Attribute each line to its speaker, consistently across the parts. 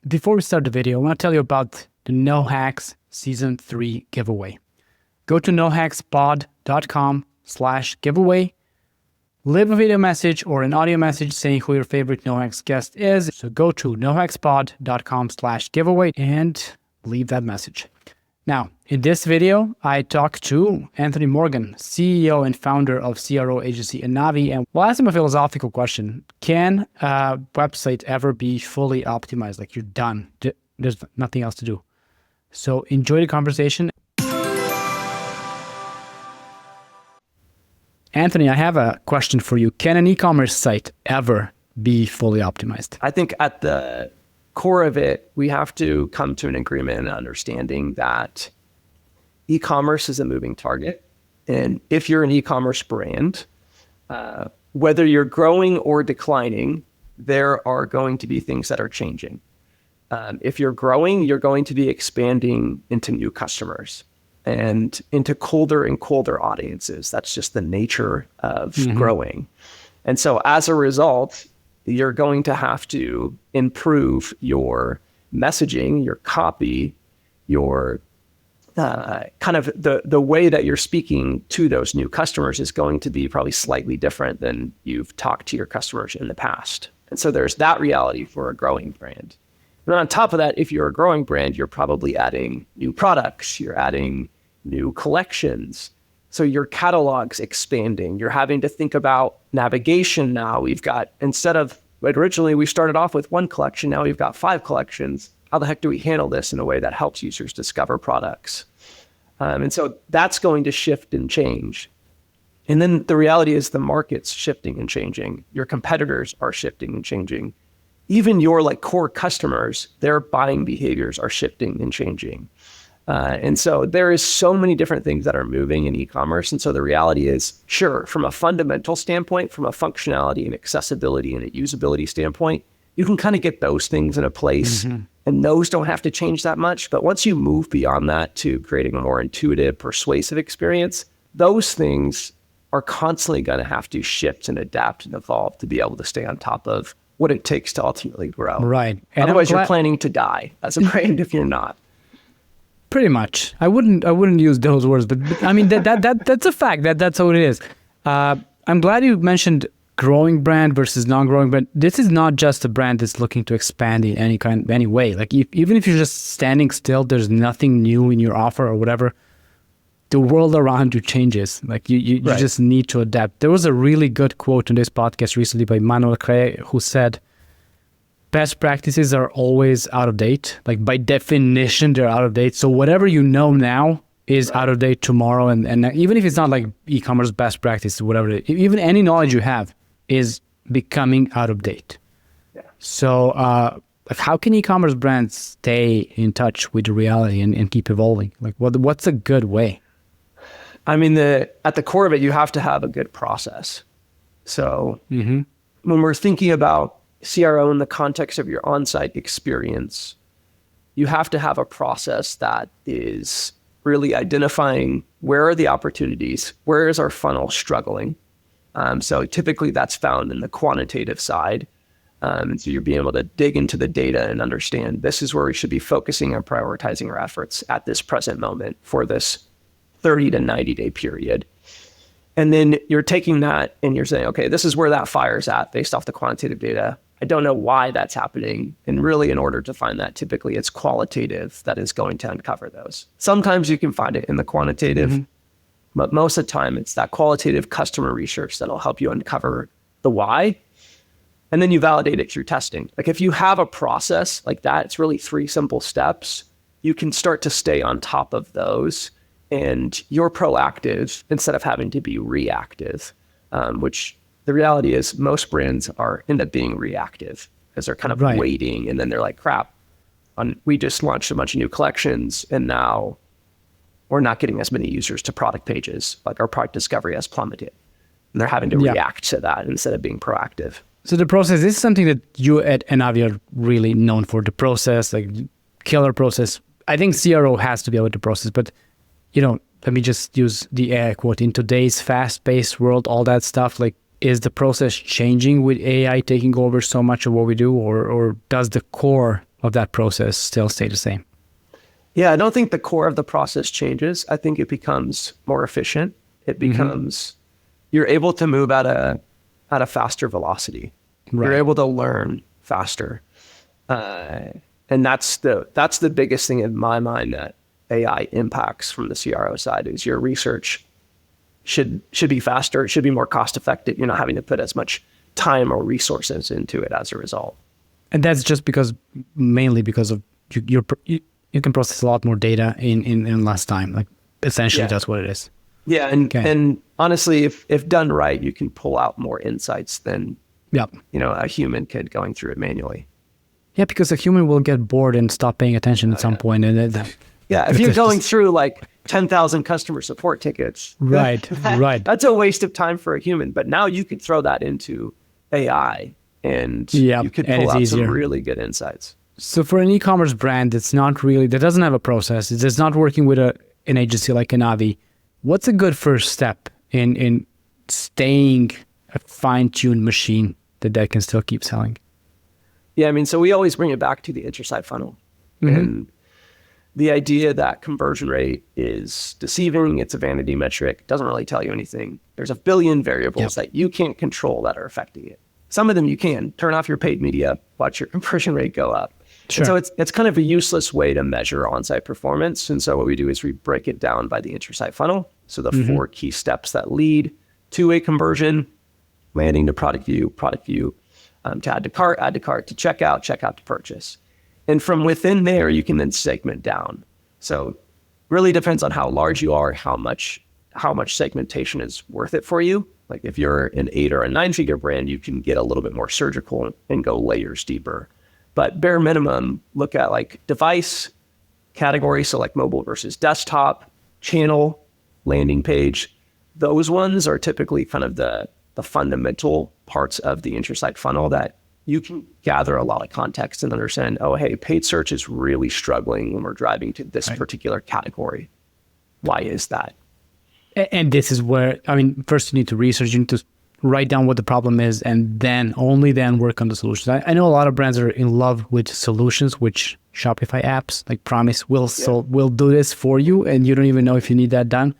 Speaker 1: Before we start the video, I want to tell you about the No Hacks Season 3 giveaway. Go to nohackspod.com/giveaway. Leave a video message or an audio message saying who your favorite No Hacks guest is. So go to nohackspod.com/giveaway and leave that message. Now, in this video, I talked to Anthony Morgan, CEO and founder of CRO agency Anavi, and we'll ask him a philosophical question. Can a website ever be fully optimized? Like, you're done. There's nothing else to do. So enjoy the conversation. Anthony, I have a question for you. Can an e-commerce site ever be fully optimized?
Speaker 2: I think at the core of it, we have to come to an agreement and understanding that e-commerce is a moving target. And if you're an e-commerce brand, whether you're growing or declining, there are going to be things that are changing. If you're growing, you're going to be expanding into new customers and into colder and colder audiences. That's just the nature of growing. And so as a result, you're going to have to improve your messaging, your copy, your kind of the way that you're speaking to those new customers is going to be probably slightly different than you've talked to your customers in the past. And so there's that reality for a growing brand. And on top of that, if you're a growing brand, you're probably adding new products, you're adding new collections. So your catalog's expanding. You're having to think about navigation now. We've got, instead of, originally we started off with one collection, now we've got 5 collections. How the heck do we handle this in a way that helps users discover products? And so that's going to shift and change. And then the reality is the market's shifting and changing. Your competitors are shifting and changing. Even your core customers, their buying behaviors are shifting and changing. And so there is so many different things that are moving in e-commerce. And so the reality is, sure, from a fundamental standpoint, from a functionality and accessibility and a usability standpoint, you can kind of get those things in a place and those don't have to change that much. But once you move beyond that to creating a more intuitive, persuasive experience, those things are constantly going to have to shift and adapt and evolve to be able to stay on top of what it takes to ultimately grow.
Speaker 1: Right.
Speaker 2: And otherwise, you're planning to die as a brand if you're not.
Speaker 1: Pretty much. I wouldn't use those words, but I mean that's a fact. That's how it is. I'm glad you mentioned growing brand versus non-growing brand. This is not just a brand that's looking to expand in any way. Like even if you're just standing still, there's nothing new in your offer or whatever. The world around you changes. Like you
Speaker 2: Right.
Speaker 1: just need to adapt. There was a really good quote in this podcast recently by Manuel Cray who said, best practices are always out of date. Like by definition, they're out of date. So whatever you know now is out of date tomorrow. And even if it's not like e-commerce best practice, whatever, even any knowledge you have is becoming out of date.
Speaker 2: Yeah.
Speaker 1: So like how can e-commerce brands stay in touch with the reality and keep evolving? Like what's a good way?
Speaker 2: I mean, at the core of it, you have to have a good process. So when we're thinking about CRO in the context of your on-site experience, you have to have a process that is really identifying where are the opportunities, where is our funnel struggling. So typically that's found in the quantitative side. So you're being able to dig into the data and understand this is where we should be focusing and prioritizing our efforts at this present moment for this 30 to 90 day period. And then you're taking that and you're saying, okay, this is where that fire's at based off the quantitative data. I don't know why that's happening. And really, in order to find that, typically it's qualitative that is going to uncover those. Sometimes you can find it in the quantitative, but most of the time it's that qualitative customer research that'll help you uncover the why. And then you validate it through testing. Like if you have a process like that, it's really 3 simple steps. You can start to stay on top of those and you're proactive instead of having to be reactive, which the reality is most brands end up being reactive because they're kind of waiting and then they're like, crap, we just launched a bunch of new collections and now we're not getting as many users to product pages. Like our product discovery has plummeted and they're having to react to that instead of being proactive.
Speaker 1: So the process is something that you at Anavi are really known for, the process, like killer process. I think CRO has to be able to process, but let me just use the AI quote. In today's fast-paced world, all that stuff, like, is the process changing with AI taking over so much of what we do, or does the core of that process still stay the same?
Speaker 2: Yeah, I don't think the core of the process changes. I think it becomes more efficient. It becomes, you're able to move at a faster velocity.
Speaker 1: Right.
Speaker 2: You're able to learn faster. And that's the biggest thing in my mind that AI impacts from the CRO side is your research should be faster. It should be more cost effective. You're not having to put as much time or resources into it as a result.
Speaker 1: And that's just mainly because of you can process a lot more data in less time. Like essentially that's what it is.
Speaker 2: Yeah. And honestly, if done right, you can pull out more insights than, a human kid going through it manually.
Speaker 1: Yeah, because a human will get bored and stop paying attention at some point. And
Speaker 2: if you're going through like 10,000 customer support tickets,
Speaker 1: right.
Speaker 2: That's a waste of time for a human. But now you can throw that into AI and you could pull out some really good insights.
Speaker 1: So for an e-commerce brand that doesn't have a process, it's not working with an agency like an Avi, what's a good first step in staying a fine-tuned machine that can still keep selling?
Speaker 2: Yeah, I mean, so we always bring it back to the insight funnel. And the idea that conversion rate is deceiving, it's a vanity metric, doesn't really tell you anything. There's a billion variables that you can't control that are affecting it. Some of them you can. Turn off your paid media, watch your conversion rate go up. Sure. So it's kind of a useless way to measure on-site performance. And so what we do is we break it down by the insight funnel. So the 4 key steps that lead to a conversion, landing to product view, to add to cart to checkout to purchase. And from within there, you can then segment down. So really depends on how large you are, how much segmentation is worth it for you. Like if you're an 8 or a 9-figure brand, you can get a little bit more surgical and go layers deeper. But bare minimum, look at like device category, so like mobile versus desktop, channel, landing page. Those ones are typically kind of the fundamental parts of the insight funnel that you can gather a lot of context and understand, oh, hey, paid search is really struggling when we're driving to this particular category. Why is that?
Speaker 1: And this is where, first you need to research, you need to write down what the problem is, and only then work on the solutions. I know a lot of brands are in love with solutions, which Shopify apps like Promise will do this for you, and you don't even know if you need that done.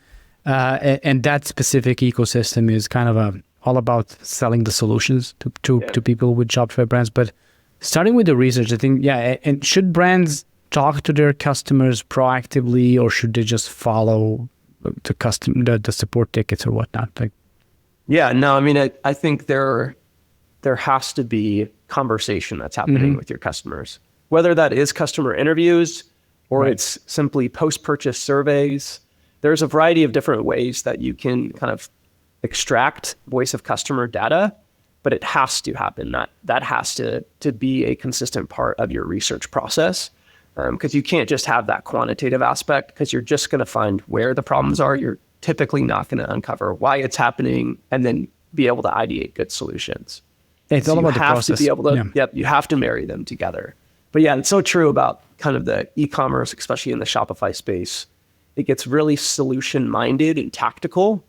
Speaker 1: And that specific ecosystem is kind of all about selling the solutions to people with Shopify brands. But starting with the research, I think, and should brands talk to their customers proactively, or should they just follow the support tickets or whatnot?
Speaker 2: I think there has to be conversation that's happening with your customers, whether that is customer interviews or it's simply post-purchase surveys. There's a variety of different ways that you can kind of extract voice of customer data, but it has to happen. That has to be a consistent part of your research process, because you can't just have that quantitative aspect, because you're just going to find where the problems are. You're typically not going to uncover why it's happening and then be able to ideate good solutions.
Speaker 1: It's all about the process.
Speaker 2: You have to be able to, you have to marry them together. But yeah, it's so true about kind of the e-commerce, especially in the Shopify space. It gets really solution-minded and tactical.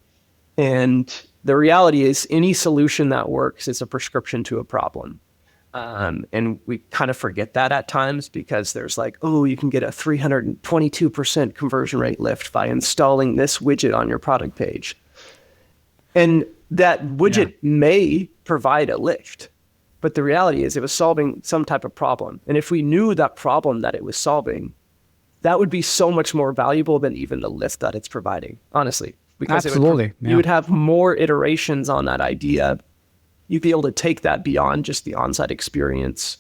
Speaker 2: And the reality is any solution that works is a prescription to a problem. And we kind of forget that at times, because there's like, oh, you can get a 322% conversion rate lift by installing this widget on your product page. And that widget may provide a lift, but the reality is it was solving some type of problem. And if we knew that problem that it was solving, that would be so much more valuable than even the lift that it's providing, honestly. Because you would have more iterations on that idea. You'd be able to take that beyond just the on-site experience.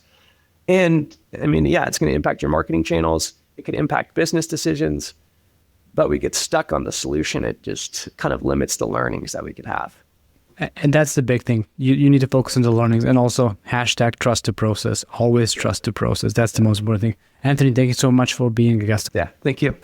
Speaker 2: And it's going to impact your marketing channels. It could impact business decisions, but we get stuck on the solution. It just kind of limits the learnings that we could have.
Speaker 1: And that's the big thing. You need to focus on the learnings, and also #trust the process. Always trust the process. That's the most important thing. Anthony, thank you so much for being a guest.
Speaker 2: Yeah, thank you.